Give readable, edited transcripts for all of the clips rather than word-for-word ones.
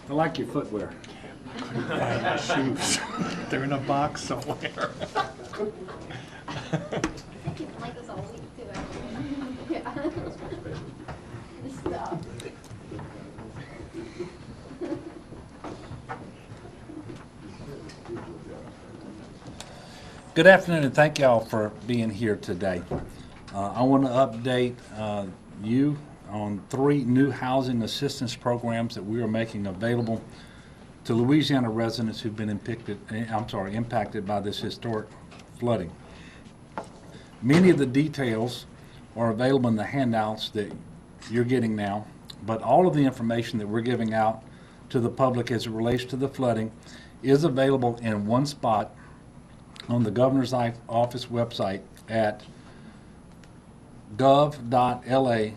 I like your footwear. Shoes. They're in a box somewhere. Like this all week too, actually. Yeah. Stop. Good afternoon, and thank y'all for being here today. I want to update you on 3 new housing assistance programs that we are making available to Louisiana residents who've been impacted by this historic flooding. Many of the details are available in the handouts that you're getting now, but all of the information that we're giving out to the public as it relates to the flooding is available in one spot on the Governor's Office website at gov.la.gov/LA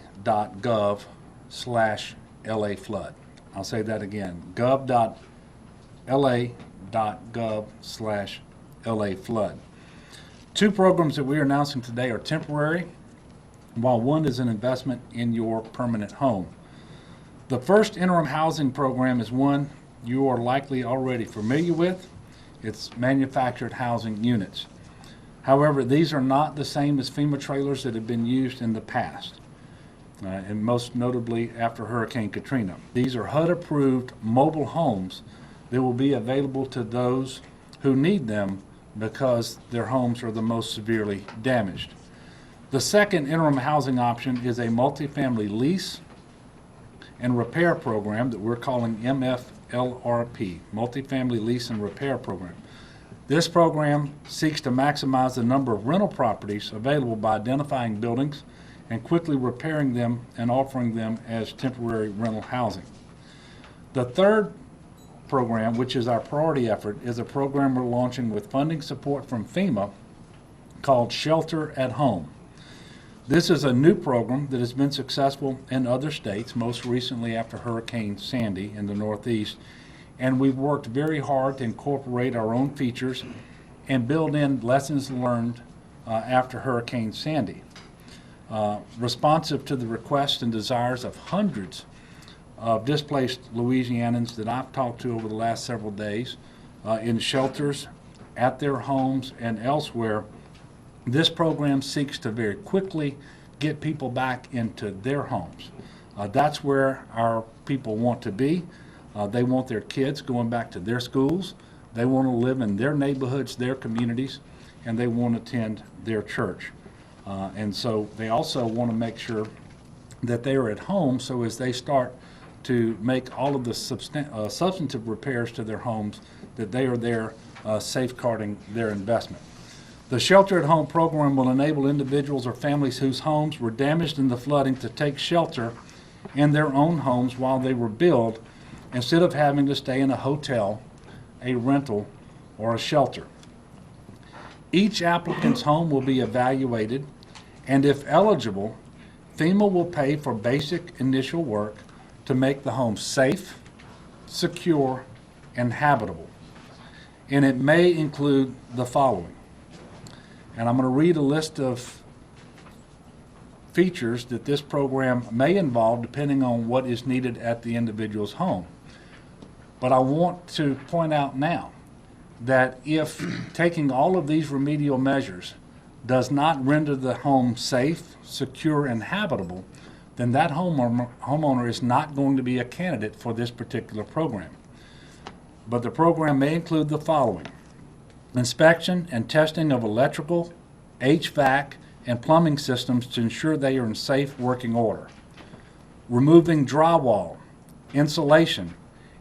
flood. I'll say that again, gov.la.gov/LA flood. 2 programs that we are announcing today are temporary, while one is an investment in your permanent home. The first interim housing program is one you are likely already familiar with. It's manufactured housing units. However, these are not the same as FEMA trailers that have been used in the past, and most notably after Hurricane Katrina. These are HUD-approved mobile homes that will be available to those who need them because their homes are the most severely damaged. The second interim housing option is a multifamily lease and repair program that we're calling MFLRP, Multifamily Lease and Repair Program. This program seeks to maximize the number of rental properties available by identifying buildings and quickly repairing them and offering them as temporary rental housing. The third program, which is our priority effort, is a program we're launching with funding support from FEMA called Shelter at Home. This is a new program that has been successful in other states, most recently after Hurricane Sandy in the Northeast, and we've worked very hard to incorporate our own features and build in lessons learned after Hurricane Sandy. Responsive to the requests and desires of hundreds of displaced Louisianans that I've talked to over the last several days in shelters, at their homes, and elsewhere, this program seeks to very quickly get people back into their homes. That's where our people want to be. They want their kids going back to their schools. They want to live in their neighborhoods, their communities, and they want to attend their church. And so they also want to make sure that they are at home, so as they start to make all of the substantive repairs to their homes, that they are there safeguarding their investment. The Shelter at Home program will enable individuals or families whose homes were damaged in the flooding to take shelter in their own homes while they rebuild, instead of having to stay in a hotel, a rental, or a shelter. Each applicant's home will be evaluated, and if eligible, FEMA will pay for basic initial work to make the home safe, secure, and habitable. And it may include the following. And I'm going to read a list of features that this program may involve depending on what is needed at the individual's home. But I want to point out now that if taking all of these remedial measures does not render the home safe, secure, and habitable, then that homeowner is not going to be a candidate for this particular program. But the program may include the following: inspection and testing of electrical, HVAC, and plumbing systems to ensure they are in safe working order. Removing drywall, insulation,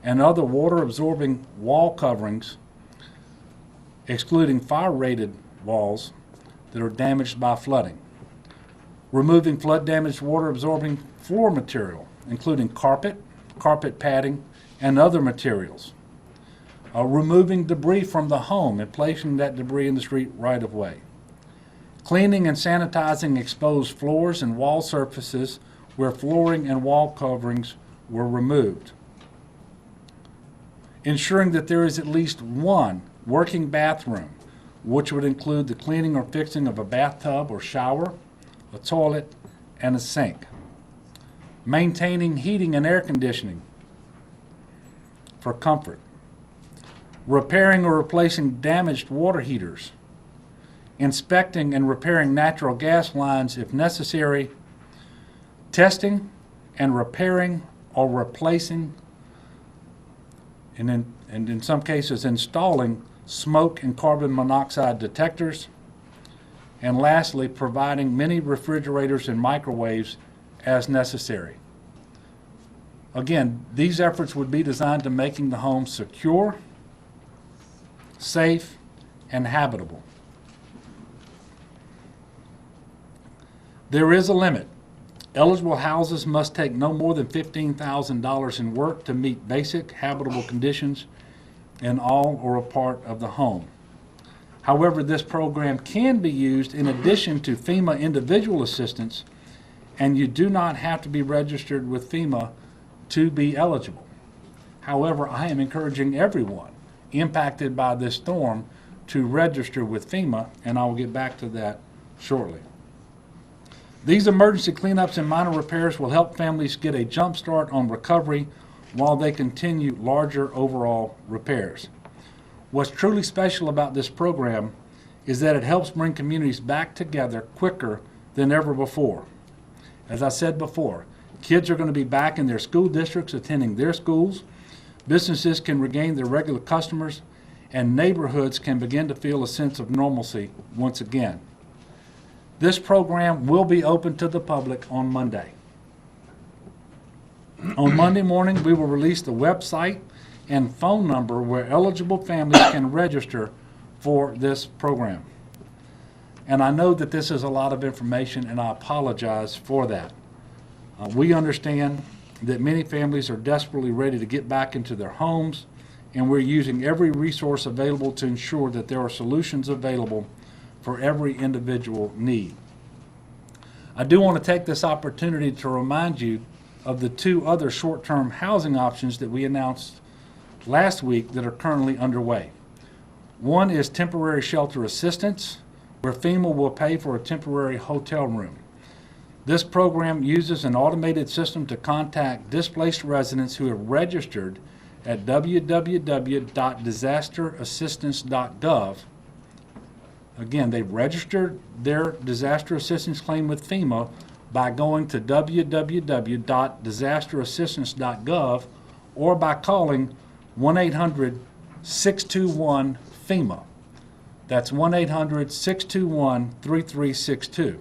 and other water-absorbing wall coverings, excluding fire-rated walls that are damaged by flooding. Removing flood-damaged water-absorbing floor material, including carpet, carpet padding, and other materials. Removing debris from the home and placing that debris in the street right-of-way. Cleaning and sanitizing exposed floors and wall surfaces where flooring and wall coverings were removed. Ensuring that there is at least one working bathroom, which would include the cleaning or fixing of a bathtub or shower, a toilet, and a sink. Maintaining heating and air conditioning. for comfort, repairing or replacing damaged water heaters, inspecting and repairing natural gas lines if necessary, testing and repairing or replacing, and in some cases installing smoke and carbon monoxide detectors, and lastly, providing mini refrigerators and microwaves as necessary. Again, these efforts would be designed to making the home secure, safe, and habitable. There is a limit. Eligible houses must take no more than $15,000 in work to meet basic habitable conditions in all or a part of the home. However, this program can be used in addition to FEMA individual assistance, and you do not have to be registered with FEMA to be eligible. However, I am encouraging everyone impacted by this storm to register with FEMA, and I will get back to that shortly. These emergency cleanups and minor repairs will help families get a jump start on recovery while they continue larger overall repairs. What's truly special about this program is that it helps bring communities back together quicker than ever before. As I said before, kids are going to be back in their school districts attending their schools, businesses can regain their regular customers, and neighborhoods can begin to feel a sense of normalcy once again. This program will be open to the public on Monday. On Monday morning, we will release the website and phone number where eligible families can register for this program. And I know that this is a lot of information, and I apologize for that. We understand that many families are desperately ready to get back into their homes, and we're using every resource available to ensure that there are solutions available for every individual need. I do want to take this opportunity to remind you of the two other short-term housing options that we announced last week that are currently underway. One is temporary shelter assistance, where FEMA will pay for a temporary hotel room. This program uses an automated system to contact displaced residents who have registered at www.disasterassistance.gov. Again, they've registered their disaster assistance claim with FEMA by going to www.disasterassistance.gov or by calling 1-800-621-FEMA. That's 1-800-621-3362.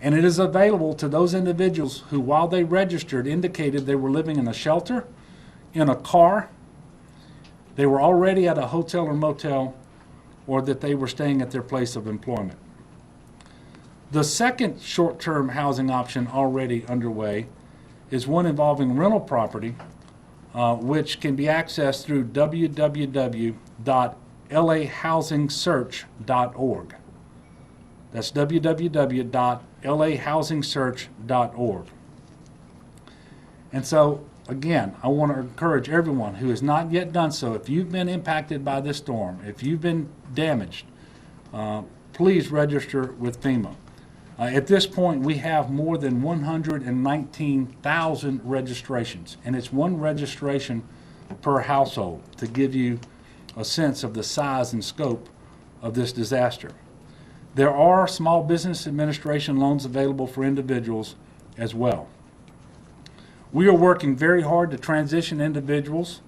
And it is available to those individuals who, while they registered, indicated they were living in a shelter, in a car, they were already at a hotel or motel, or that they were staying at their place of employment. The second short-term housing option already underway is one involving rental property, which can be accessed through www.lahousingsearch.org. That's www.lahousingsearch.org. And so, again, I want to encourage everyone who has not yet done so, if you've been impacted by this storm, if you've been damaged, please register with FEMA. At this point, we have more than 119,000 registrations, and it's one registration per household to give you a sense of the size and scope of this disaster. There are Small Business Administration loans available for individuals as well. We are working very hard to transition individuals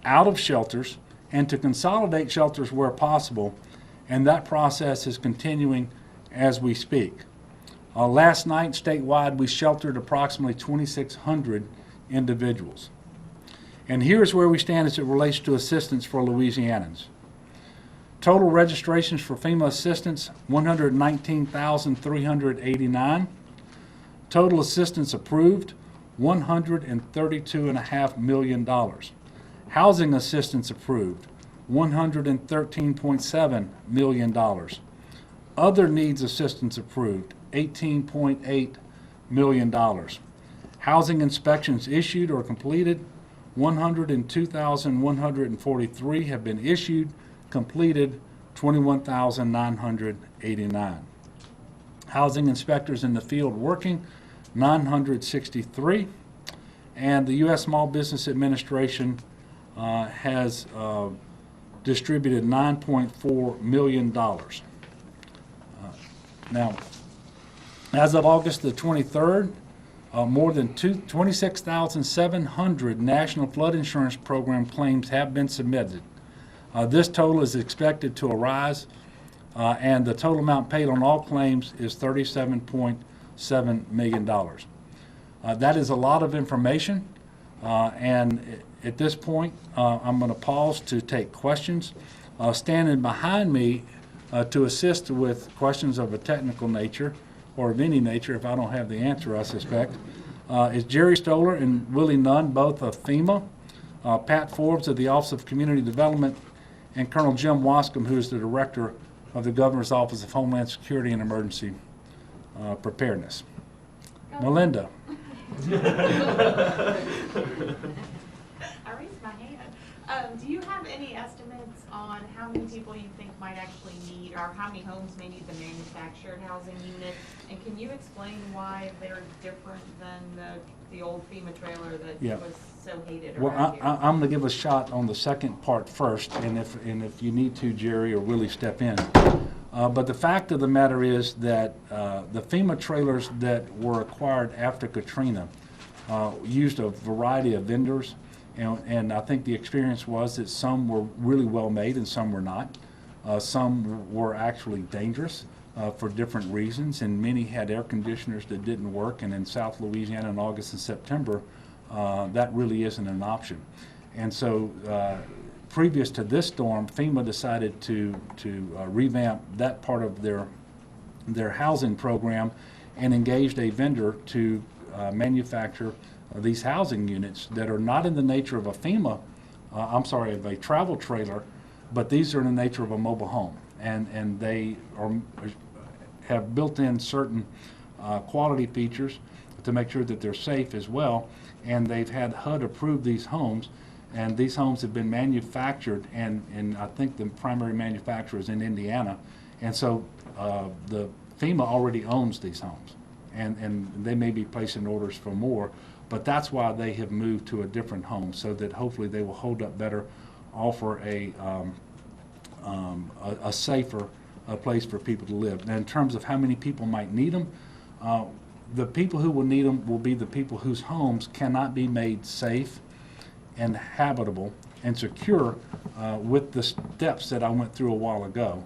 out of shelters and to consolidate shelters where possible, and that process is continuing as we speak. Last night, statewide, we sheltered approximately 2,600 individuals. And here's where we stand as it relates to assistance for Louisianans. Total registrations for FEMA assistance, 119,389. Total assistance approved, $132.5 million. Housing assistance approved, $113.7 million. Other needs assistance approved, $18.8 million. Housing inspections issued or completed, 102,143 have been issued, completed 21,989. Housing inspectors in the field working, 963. And the U.S. Small Business Administration has distributed $9.4 million. Now, as of August the 23rd, more than 26,700 National Flood Insurance Program claims have been submitted. This total is expected to rise, and the total amount paid on all claims is $37.7 million. That is a lot of information, and at this point, I'm going to pause to take questions. Standing behind me to assist with questions of a technical nature or of any nature, if I don't have the answer, I suspect, is Jerry Stoller and Willie Nunn, both of FEMA, Pat Forbes of the Office of Community Development, and Colonel Jim Wascom, who is the Director of the Governor's Office of Homeland Security and Emergency Preparedness. Melinda. I raised my hand. Do you have any estimates on how many people you think might actually need, or how many homes may need the manufactured housing unit? And can you explain why they're different than the old FEMA trailer that was so hated Well, around here? I'm going to give a shot on the second part first, and if you need to, Jerry or Willie, step in. But the fact of the matter is that the FEMA trailers that were acquired after Katrina used a variety of vendors, and I think the experience was that some were really well made and some were not. Some were actually dangerous for different reasons, and many had air conditioners that didn't work, and in South Louisiana in August and September, that really isn't an option. And so previous to this storm, FEMA decided to revamp that part of their housing program and engaged a vendor to manufacture these housing units that are not in the nature of a of a travel trailer, but these are in the nature of a mobile home, and they have built in certain quality features to make sure that they're safe as well, and they've had HUD approve these homes. And these homes have been manufactured, and I think the primary manufacturer is in Indiana. And so the FEMA already owns these homes, and they may be placing orders for more, but that's why they have moved to a different home, so that hopefully they will hold up better, offer a safer place for people to live. Now, in terms of how many people might need them, the people who will need them will be the people whose homes cannot be made safe and habitable and secure with the steps that I went through a while ago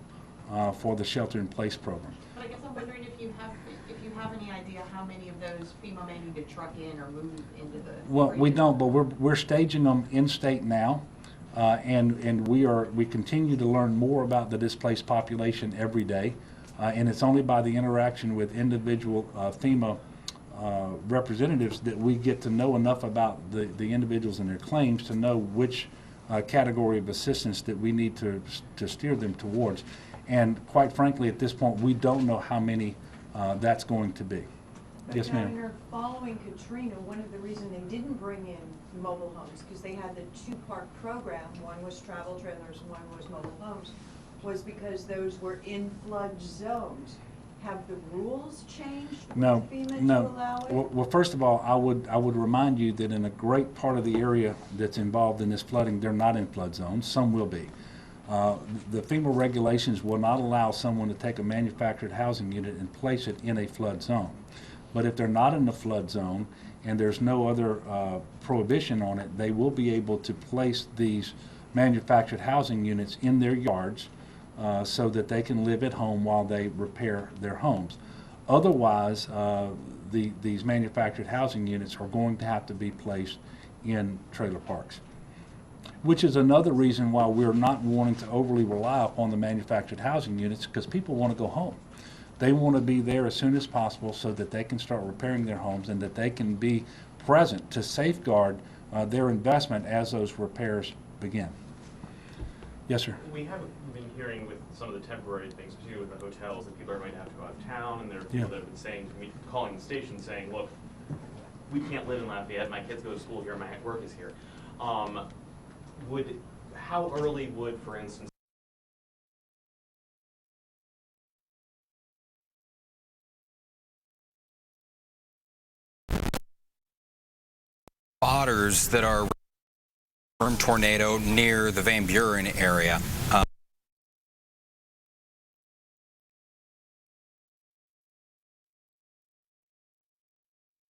for the shelter-in-place program. But I guess I'm wondering if you have any idea how many of those FEMA may need to truck in or move into the. Well, we don't, but we're staging them in state now, and we continue to learn more about the displaced population every day, and it's only by the interaction with individual FEMA representatives that we get to know enough about the individuals and their claims to know which category of assistance that we need to steer them towards. And quite frankly, at this point, we don't know how many that's going to be. Yes, ma'am. Governor, following Katrina, one of the reasons they didn't bring in mobile homes, because they had the two-part program, one was travel trailers, one was mobile homes, was because those were in flood zones. Have the rules changed with FEMA to allow it? Well, first of all, I would remind you that in a great part of the area that's involved in this flooding, they're not in flood zones. Some will be. The FEMA regulations will not allow someone to take a manufactured housing unit and place it in a flood zone. But if they're not in the flood zone and there's no other prohibition on it, they will be able to place these manufactured housing units in their yards so that they can live at home while they repair their homes. Otherwise, these manufactured housing units are going to have to be placed in trailer parks, which is another reason why we're not wanting to overly rely upon the manufactured housing units, because people want to go home. They want to be there as soon as possible so that they can start repairing their homes and that they can be present to safeguard their investment as those repairs begin. Yes, sir. We have been hearing with some of the temporary things, particularly with the hotels, that people are going to have to go out of town, and there are people that have been saying to me, calling the station saying, look, we can't live in Lafayette, my kids go to school here, my work is here. How early would, for instance, spotters that are tornado near the Van Buren area.